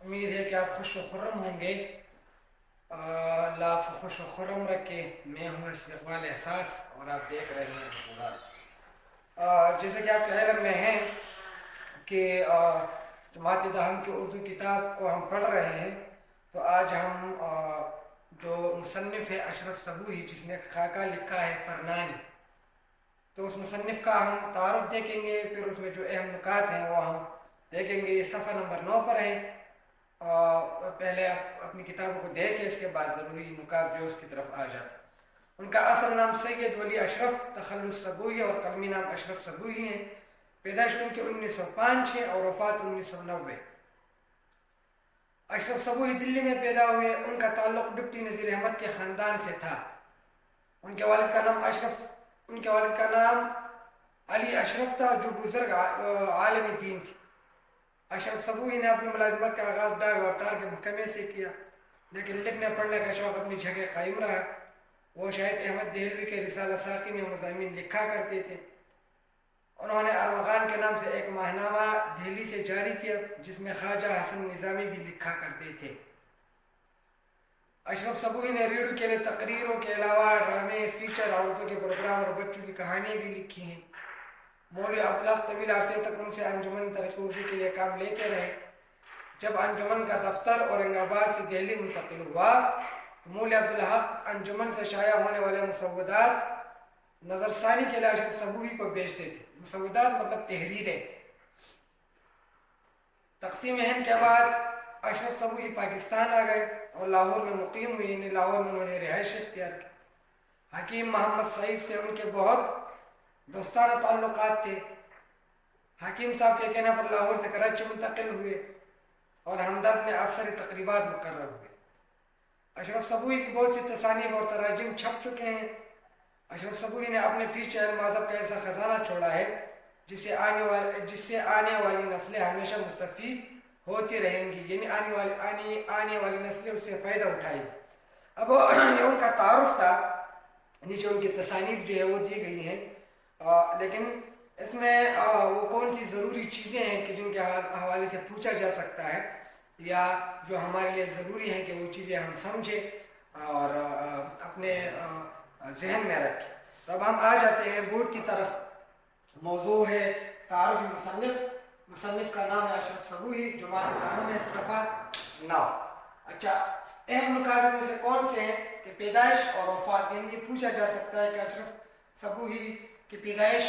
امید ہے کہ آپ خوش و خرم ہوں گے۔ اللہ آپ کو خوش و خرم رکھے۔ میں ہوں استقبال احساس اور آپ دیکھ رہے ہیں پروگرام۔ جیسے کہ آپ کے علم میں ہیں کہ جماعت دہم کی اردو کتاب کو ہم پڑھ رہے ہیں، تو آج ہم جو مصنف ہے اشرف صبوحی، جس نے خاکہ لکھا ہے پرنانی، تو اس مصنف کا ہم تعارف دیکھیں گے، پھر اس میں جو اہم نکات ہیں وہ ہم دیکھیں گے۔ یہ صفحہ نمبر 9 پر ہیں۔ پہلے آپ اپنی کتابوں کو دیکھیں، اس کے بعد ضروری نکات جو اس کی طرف آ جاتے ہیں۔ ان کا اصل نام سید ولی اشرف تخلص صبوحی اور قلمی نام اشرف صبوحی ہیں۔ پیدائش ان کی 1905 ہے اور وفات 1990۔ اشرف صبوحی دلی میں پیدا ہوئے۔ ان کا تعلق ڈپٹی نذیر احمد کے خاندان سے تھا۔ ان کے والد کا نام علی اشرف تھا، جو بزرگ عالم دین تھے۔ اشرف صبوحی نے اپنی ملازمت کا آغاز ڈاک اور تار کے محکمے سے کیا، لیکن لکھنے پڑھنے کا شوق اپنی جگہ قائم رہا۔ وہ شاہد احمد دہلوی کے رسالہ ساقی میں مضامین لکھا کرتے تھے۔ انہوں نے ارمغان کے نام سے ایک ماہنامہ دہلی سے جاری کیا، جس میں خواجہ حسن نظامی بھی لکھا کرتے تھے۔ اشرف صبوحی نے ریڈیو کے لیے تقریروں کے علاوہ ڈرامے، فیچر، عورتوں کے پروگرام اور بچوں کی کہانیاں بھی لکھی ہیں۔ مولوی عبدالحق طویل عرصے تک ان سے انجمن ترقی اردو کے لیے کام لیتے رہے۔ جب انجمن کا دفتر اورنگ آباد سے دہلی منتقل ہوا تو مولوی عبدالحق انجمن سے شائع ہونے والے مسودات نظر ثانی کے لیے اشرف صبوحی کو بھیجتے تھے۔ مسودات مطلب تحریریں۔ تقسیم ہند کے بعد اشرف صبوحی پاکستان آ گئے اور لاہور میں مقیم ہوئے، یعنی لاہور میں انہوں نے رہائش اختیار کی۔ حکیم محمد سعید سے ان کے بہت دوستانہ تعلقات تھے۔ حکیم صاحب کے کہنے پر لاہور سے کراچی منتقل ہوئے اور ہمدرد میں افسری تقریبات مقرر ہوئے۔ اشرف صبوحی کی بہت سی تصانیف اور تراجم چھپ چکے ہیں۔ اشرف صبوحی نے اپنے پیچھے علم ادب کا ایسا خزانہ چھوڑا ہے جس سے آنے والی نسلیں ہمیشہ مستفید ہوتی رہیں گی، یعنی آنے والی نسلیں اس سے فائدہ اٹھائیں گی۔ اب یہ ان کا تعارف تھا، نیچے ان کی تصانیف جو ہے وہ دی گئی ہیں، لیکن اس میں وہ کون سی ضروری چیزیں ہیں کہ جن کے حوالے سے پوچھا جا سکتا ہے یا جو ہمارے لیے ضروری ہیں کہ وہ چیزیں ہم سمجھیں اور اپنے ذہن میں رکھیں۔ تو اب ہم آ جاتے ہیں بورڈ کی طرف۔ موضوع ہے تعارف مصنف کا نام ہے اشرف صبوحی، جماعت دہم ہے، صفحہ 9۔ اچھا، اہم نکات میں سے کون سے ہیں کہ پیدائش اور وفات، یعنی یہ پوچھا جا سکتا ہے کہ اشرف صبوحی کی پیدائش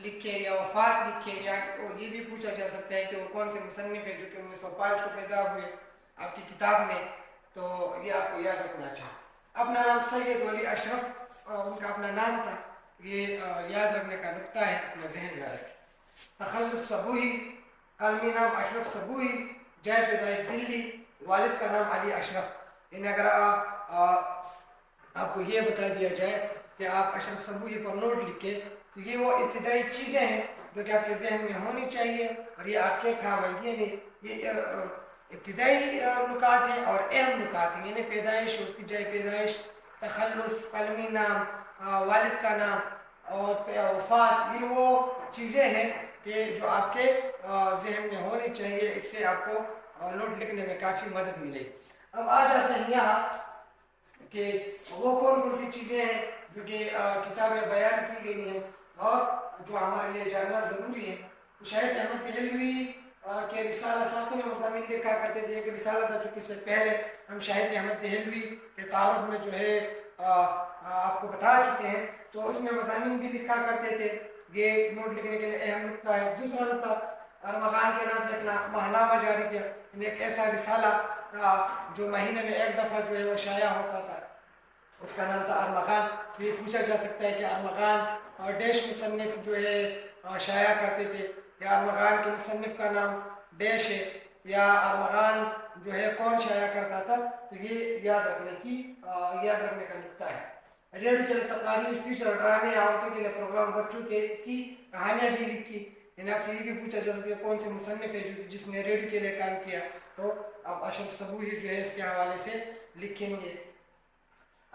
لکھے یا وفات لکھے، یا یہ بھی پوچھا جا سکتا ہے کہ وہ کون سے مصنف ہے جو کہ 1905 کو پیدا ہوئے آپ کی کتاب میں، تو یہ آپ کو یاد رکھنا چاہیے۔ اپنا نام سید ولی اشرف ان کا اپنا نام تھا، یہ یاد رکھنے کا نقطہ ہے، اپنا ذہن میں رکھیں۔ تخلص صبوحی، قلمی نام اشرف صبوحی، جائے پیدائش دلی، والد کا نام علی اشرف۔ یعنی اگر آپ کو یہ بتا دیا جائے کہ آپ اشرف صبوحی پر نوٹ لکھیں تو یہ وہ ابتدائی چیزیں ہیں جو کہ آپ کے ذہن میں ہونی چاہیے، اور یہ آپ کے کام ہے، یہ ابتدائی نکات ہیں اور اہم نکات ہیں، یعنی پیدائش، اس کی جائے پیدائش، تخلص، قلمی نام، والد کا نام اور وفات، یہ وہ چیزیں ہیں کہ جو آپ کے ذہن میں ہونی چاہیے، اس سے آپ کو نوٹ لکھنے میں کافی مدد ملے گی۔ اب آ جاتے ہیں یہاں کہ وہ کون کون سی چیزیں ہیں جو کہ کتاب میں بیان کی گئی ہیں اور جو ہمارے لیے جاننا ضروری ہے۔ تو شاہد احمد دہلوی کے رسالہ ساقی میں مضامین لکھا کرتے تھے، ایک رسالہ تھا چونکہ اس سے پہلے ہم شاہد احمد دہلوی کے تعارف میں جو ہے آپ کو بتا چکے ہیں، تو اس میں مضامین بھی لکھا کرتے تھے۔ یہ نوٹ لکھنے کے لیے اہم نقطہ ہے۔ دوسرا نقطہ، ارمغان کے نام سے اپنا ماہنامہ جاری کیا، یعنی ایک ایسا رسالہ جو مہینے میں ایک دفعہ جو ہے وہ شائع ہوتا تھا، اس کا نام تھا ارمغان۔ تو یہ پوچھا جا سکتا ہے کہ ارمغان اور ڈیش مصنف جو ہے شائع کرتے تھے، یا ارمغان کے مصنف کا نام ڈیش ہے، یا ارمغان جو ہے کون شائع کرتا تھا، تو یہ یاد رکھنے کا نقطہ ہے۔ ریڈیو کے لیے تقاریر، فیچر، ڈرامے، عورتوں کے لیے پروگرام، بچوں کی کہانیاں بھی لکھی۔ یعنی آپ سے یہ بھی پوچھا جا سکتا ہے کون سے مصنف ہے جس نے ریڈیو کے لیے کام کیا، تو آپ اشرف صبوحی جو ہے اس کے حوالے سے لکھیں گے۔